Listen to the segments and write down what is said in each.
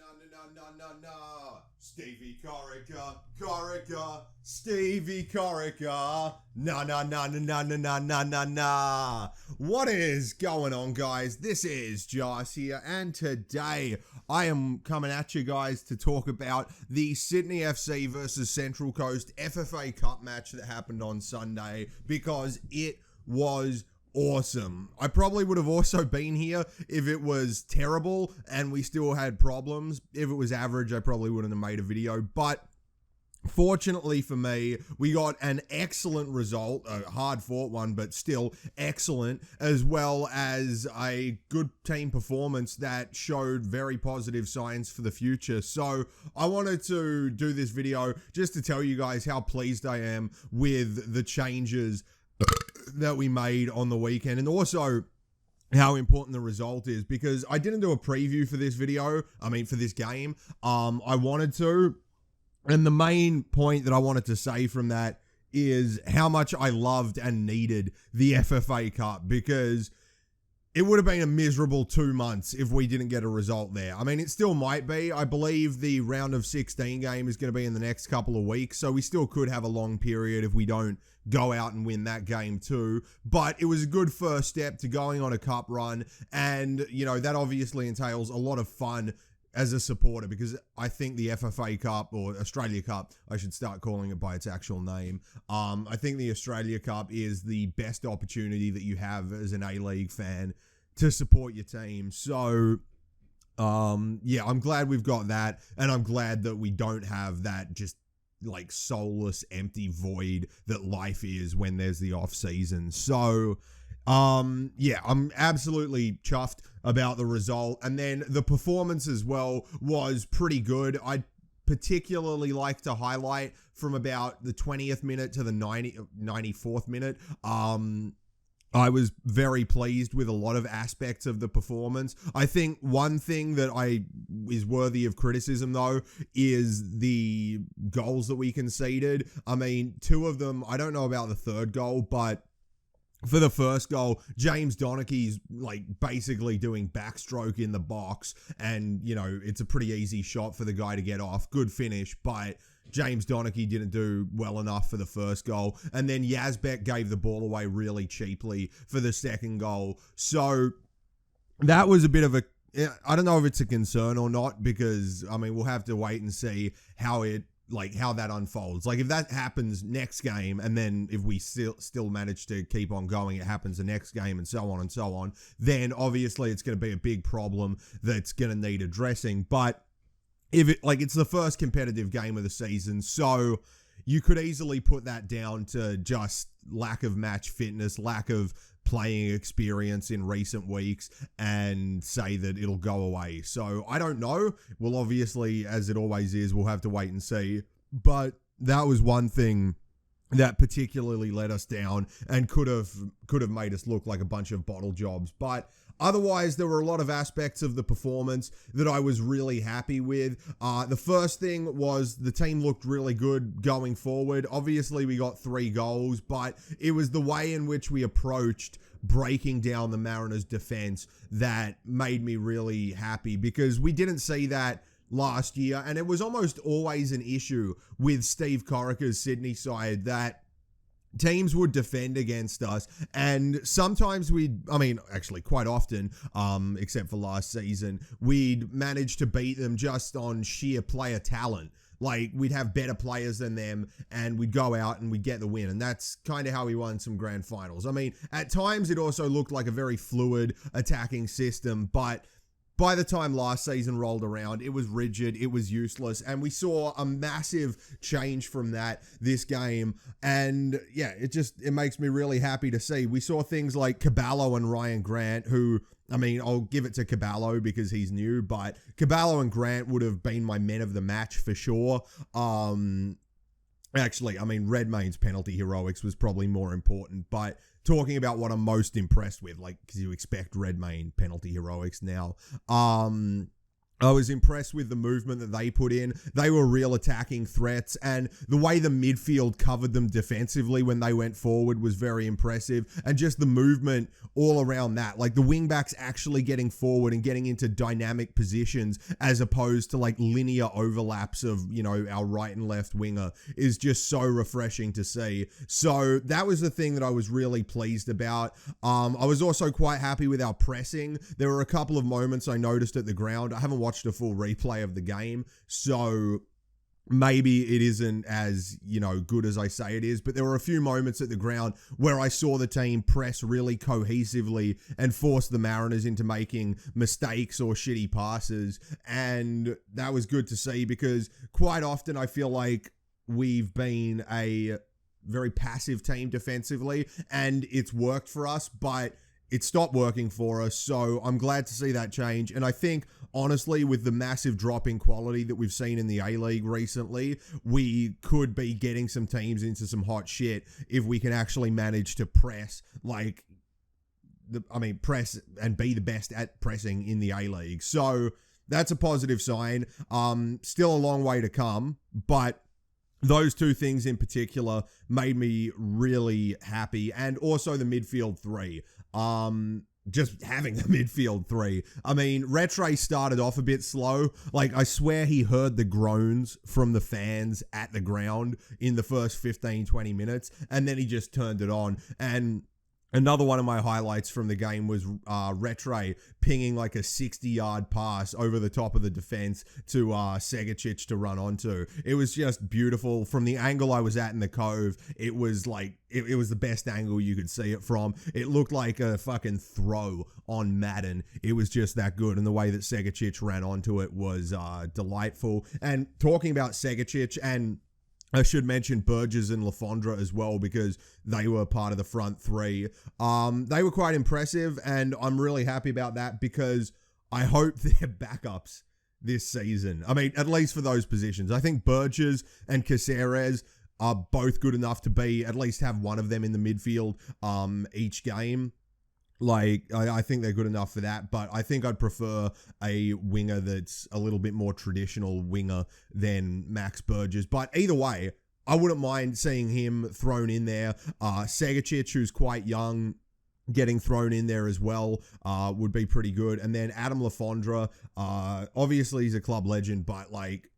No. Stevie Corica, Stevie Corica. No. What is going on, guys? This is Joss here, and today I am coming at you guys to talk about the Sydney FC versus Central Coast FFA Cup match that happened on Sunday, because it was awesome. I probably would have also been here if it was terrible and we still had problems. If it was average, I probably wouldn't have made a video, but fortunately for me, we got an excellent result, a hard-fought one, but still excellent, as well as a good team performance that showed very positive signs for the future. So I wanted to do this video just to tell you guys how pleased I am with the changes that we made on the weekend, and also how important the result is, because I didn't do a preview for this video, for this game. I wanted to, and the main point that I wanted to say from that is how much I loved and needed the FFA Cup, because it would have been a miserable 2 months if we didn't get a result there. It still might be. I believe the round of 16 game is going to be in the next couple of weeks, so we still could have a long period if we don't go out and win that game too. But it was a good first step to going on a cup run, and, that obviously entails a lot of fun as a supporter, because I think the FFA Cup, or Australia Cup, I should start calling it by its actual name. I think the Australia Cup is the best opportunity that you have as an A-League fan to support your team. So, I'm glad we've got that, and I'm glad that we don't have that just like soulless, empty void that life is when there's the off season. So, I'm absolutely chuffed about the result. And then the performance as well was pretty good. I'd particularly like to highlight from about the 20th minute to the 94th minute. I was very pleased with a lot of aspects of the performance. I think one thing that is worthy of criticism, though, is the goals that we conceded. Two of them, I don't know about the third goal, but for the first goal, James Donachie's basically doing backstroke in the box, and it's a pretty easy shot for the guy to get off. Good finish, but James Donachie didn't do well enough for the first goal, and then Yazbek gave the ball away really cheaply for the second goal. So that was a bit of I don't know if it's a concern or not, because we'll have to wait and see how that unfolds. If that happens next game, and then if we still manage to keep on going, it happens the next game, and so on, then obviously it's going to be a big problem that's going to need addressing. But if it's the first competitive game of the season, so you could easily put that down to just lack of match fitness, lack of playing experience in recent weeks, and say that it'll go away. So I don't know. Well, obviously, as it always is, we'll have to wait and see. But that was one thing that particularly let us down and could have made us look like a bunch of bottle jobs. But otherwise, there were a lot of aspects of the performance that I was really happy with. The first thing was the team looked really good going forward. Obviously, we got 3 goals, but it was the way in which we approached breaking down the Mariners' defense that made me really happy, because we didn't see that last year, and it was almost always an issue with Steve Corica's Sydney side that teams would defend against us, and sometimes quite often, except for last season, we'd manage to beat them just on sheer player talent. We'd have better players than them, and we'd go out and we'd get the win, and that's kind of how we won some grand finals. At times it also looked like a very fluid attacking system, but by the time last season rolled around, it was rigid, it was useless, and we saw a massive change from that this game. And yeah, it makes me really happy to see. We saw things like Caballo and Ryan Grant, who, I'll give it to Caballo because he's new, but Caballo and Grant would have been my men of the match for sure. Redmayne's penalty heroics was probably more important, but talking about what I'm most impressed with, because you expect Redmayne penalty heroics now. I was impressed with the movement that they put in. They were real attacking threats, and the way the midfield covered them defensively when they went forward was very impressive. And just the movement all around that, like the wingbacks actually getting forward and getting into dynamic positions as opposed to like linear overlaps of, our right and left winger, is just so refreshing to see. So that was the thing that I was really pleased about. I was also quite happy with our pressing. There were a couple of moments I noticed at the ground. I haven't watched a full replay of the game, so maybe it isn't as, good as I say it is, but there were a few moments at the ground where I saw the team press really cohesively and force the Mariners into making mistakes or shitty passes, and that was good to see because quite often I feel like we've been a very passive team defensively, and it's worked for us, but it stopped working for us, so I'm glad to see that change. And I think, honestly, with the massive drop in quality that we've seen in the A-League recently, we could be getting some teams into some hot shit if we can actually manage to press, press and be the best at pressing in the A-League. So that's a positive sign. Still a long way to come, but those two things in particular made me really happy. And also the midfield three. Just having the midfield three. I mean, Retre started off a bit slow. Like, I swear he heard the groans from the fans at the ground in the first 15, 20 minutes, and then he just turned it on. And another one of my highlights from the game was Retre pinging like a 60-yard pass over the top of the defense to Segicic to run onto. It was just beautiful. From the angle I was at in the Cove, it was like, it was the best angle you could see it from. It looked like a fucking throw on Madden. It was just that good, and the way that Segicic ran onto it was delightful. And talking about Segicic, and I should mention Burgess and Lafondra as well, because they were part of the front three. They were quite impressive, and I'm really happy about that because I hope they're backups this season. I mean, at least for those positions. I think Burgess and Caceres are both good enough to be, at least have one of them in the midfield each game. Like, I think they're good enough for that, but I think I'd prefer a winger that's a little bit more traditional winger than Max Burgess. But either way, I wouldn't mind seeing him thrown in there. Segicic, who's quite young, getting thrown in there as well would be pretty good. And then Adam Lafondra, obviously he's a club legend, but like,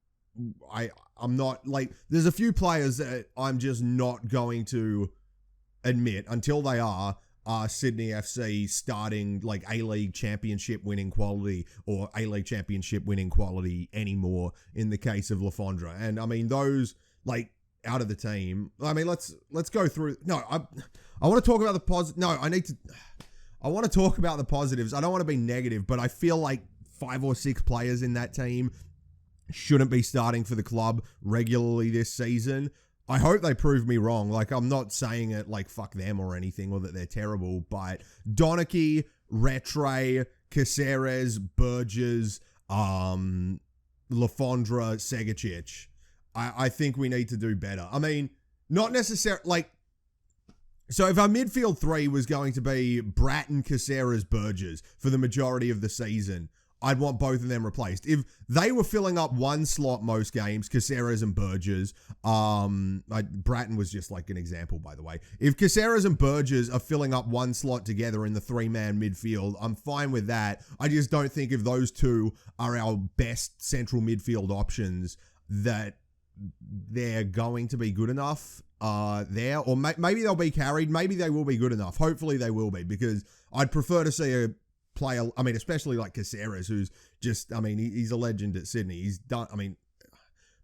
I'm not, like, there's a few players that I'm just not going to admit until they are Sydney FC starting like A-League championship winning quality or A-League championship winning quality anymore in the case of Lafondra. And I mean, those like out of the team, I mean, let's go through. No, I want to talk about the positive. No, I want to talk about the positives. I don't want to be negative, but I feel like 5 or 6 players in that team shouldn't be starting for the club regularly this season. I hope they prove me wrong. Like, I'm not saying it like fuck them or anything or that they're terrible, but Donachie, Retre, Caceres, Burgess, Lafondra, Segicic. I think we need to do better. I mean, not necessarily, like, so if our midfield three was going to be Bratton, Caceres, Burgess for the majority of the season, I'd want both of them replaced. If they were filling up one slot most games, Caceres and Burgess, Bratton was just like an example, by the way. If Caceres and Burgess are filling up one slot together in the 3-man midfield, I'm fine with that. I just don't think if those two are our best central midfield options that they're going to be good enough there. Or maybe they'll be carried. Maybe they will be good enough. Hopefully they will be, because I'd prefer to see a player, I mean, especially like Caceres, who's just, I mean, he's a legend at Sydney. He's done, I mean,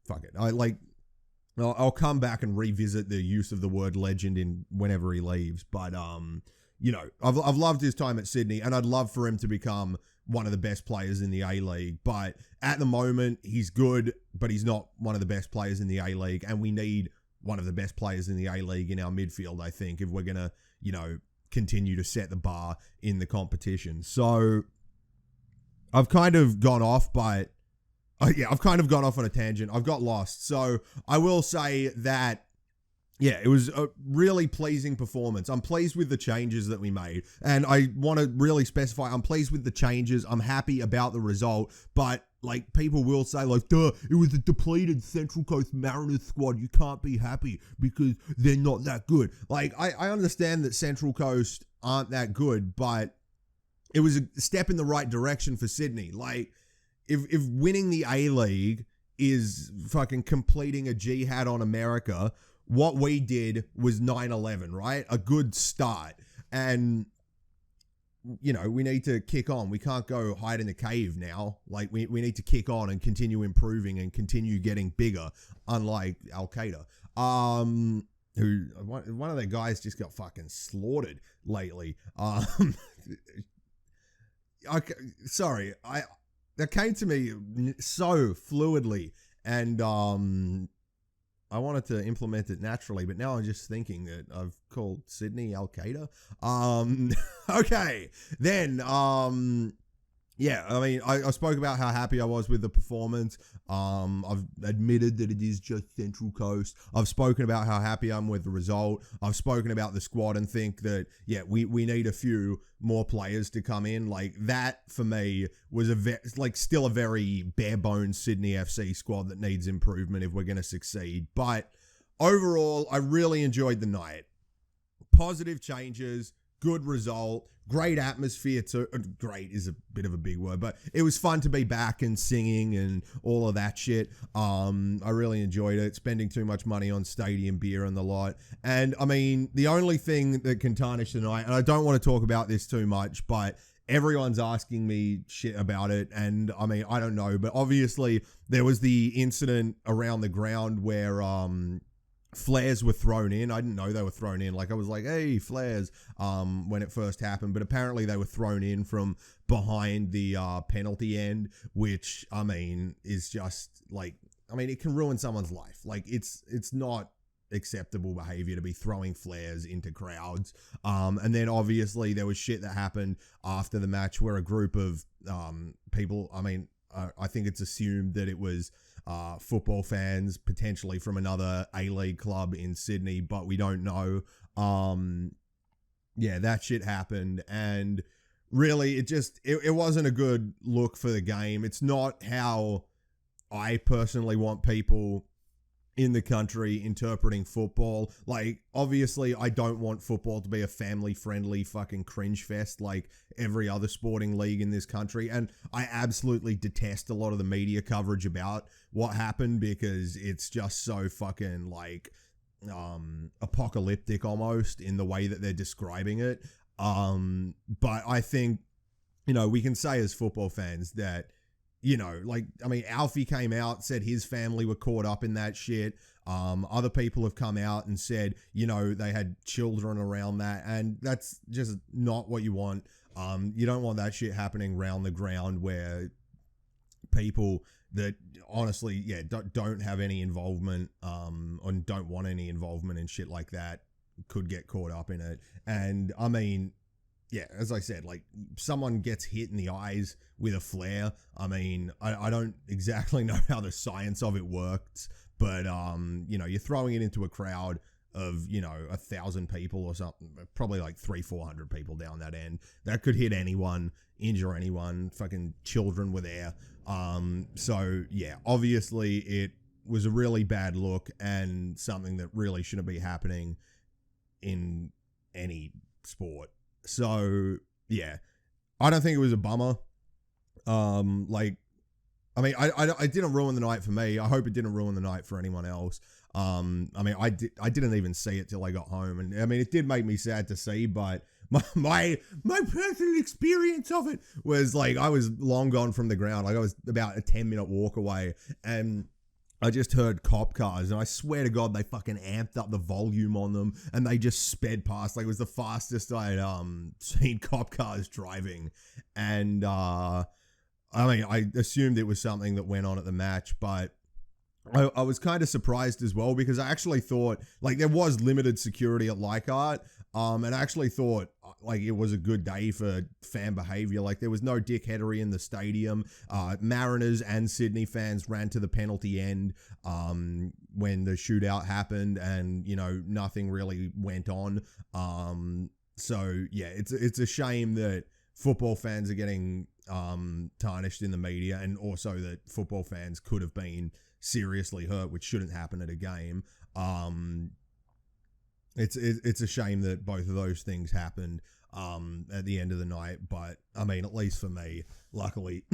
fuck it. I'll come back and revisit the use of the word legend in whenever he leaves. But, you know, I've loved his time at Sydney, and I'd love for him to become one of the best players in the A-League. But at the moment, he's good, but he's not one of the best players in the A-League. And we need one of the best players in the A-League in our midfield, I think, if we're going to, you know, continue to set the bar in the competition. So I've kind of gone off, but I've kind of gone off on a tangent. I've got lost. So I will say that yeah, it was a really pleasing performance. I'm pleased with the changes that we made. And I want to really specify, I'm pleased with the changes. I'm happy about the result. But, like, people will say, like, duh, it was a depleted Central Coast Mariners squad. You can't be happy because they're not that good. Like, I understand that Central Coast aren't that good, but it was a step in the right direction for Sydney. Like, if winning the A-League is fucking completing a jihad on America, what we did was 9/11, right? A good start. And, you know, we need to kick on. We can't go hide in the cave now. Like, we need to kick on and continue improving and continue getting bigger, unlike Al-Qaeda. Who, one of their guys just got fucking slaughtered lately. Sorry, that came to me so fluidly, and I wanted to implement it naturally, but now I'm just thinking that I've called Sydney Al-Qaeda. Okay, then, yeah, I mean, I spoke about how happy I was with the performance. I've admitted that it is just Central Coast. I've spoken about how happy I'm with the result. I've spoken about the squad and think that, yeah, we need a few more players to come in. Like, that, for me, was still a very bare-bones Sydney FC squad that needs improvement if we're going to succeed. But overall, I really enjoyed the night. Positive changes, good result, great atmosphere too. Great is a bit of a big word, but it was fun to be back and singing and all of that shit. I really enjoyed it, spending too much money on stadium beer and the lot. And I mean, the only thing that can tarnish the night, and I don't want to talk about this too much, but everyone's asking me shit about it. And I mean, I don't know, but obviously there was the incident around the ground where, flares were thrown in. I didn't know they were thrown in. Like, I was like, hey, flares, when it first happened. But apparently they were thrown in from behind the penalty end, which, I mean, is just, like, I mean, it can ruin someone's life. Like, it's not acceptable behavior to be throwing flares into crowds. And then, obviously, there was shit that happened after the match where a group of people, I mean, I think it's assumed that it was football fans, potentially from another A-League club in Sydney, but we don't know. Yeah, that shit happened, and really, it wasn't a good look for the game. It's not how I personally want people in the country interpreting football. Like, obviously, I don't want football to be a family-friendly fucking cringe fest like every other sporting league in this country. And I absolutely detest a lot of the media coverage about what happened because it's just so fucking, like, apocalyptic almost in the way that they're describing it. But I think, you know, we can say as football fans that, you know, like, I mean, Alfie came out, said his family were caught up in that shit. Other people have come out and said, you know, they had children around that, and that's just not what you want. You don't want that shit happening around the ground where people that honestly, yeah, don't have any involvement, and don't want any involvement in shit like that could get caught up in it. And I mean, yeah, as I said, like, someone gets hit in the eyes with a flare. I mean, I don't exactly know how the science of it works, but, you know, you're throwing it into a crowd of, you know, 1,000 people or something, probably like 300-400 people down that end. That could hit anyone, injure anyone, fucking children were there. So, yeah, obviously it was a really bad look and something that really shouldn't be happening in any sport. So, yeah, I don't think it was a bummer. Like, I mean, I didn't ruin the night for me. I hope it didn't ruin the night for anyone else. I mean, I didn't even see it till I got home. And I mean, it did make me sad to see, but my personal experience of it was like, I was long gone from the ground. Like, I was about a 10-minute walk away, and I just heard cop cars, and I swear to God, they fucking amped up the volume on them, and they just sped past. Like, it was the fastest I had seen cop cars driving. And I mean, I assumed it was something that went on at the match, but I was kind of surprised as well, because I actually thought, like, there was limited security at Leichhardt, and I actually thought, like, it was a good day for fan behaviour. Like, there was no dickheadery in the stadium. Mariners and Sydney fans ran to the penalty end when the shootout happened, and, you know, nothing really went on. So, yeah, it's a shame that football fans are getting tarnished in the media, and also that football fans could have been seriously hurt, which shouldn't happen at a game. It's a shame that both of those things happened at the end of the night, but I mean, at least for me, luckily,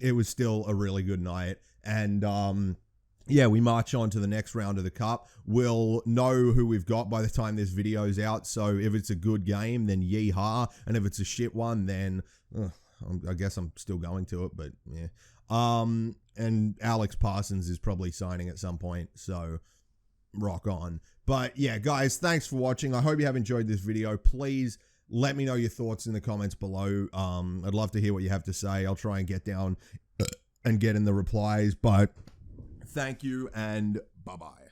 it was still a really good night. And yeah, we march on to the next round of the Cup. We'll know who we've got by the time this video's out. So if it's a good game, then yeehaw, and if it's a shit one, then I guess I'm still going to it. But yeah. And Alex Parsons is probably signing at some point, so rock on. But yeah, guys, thanks for watching. I hope you have enjoyed this video. Please let me know your thoughts in the comments below. I'd love to hear what you have to say. I'll try and get down and get in the replies, but thank you and bye-bye.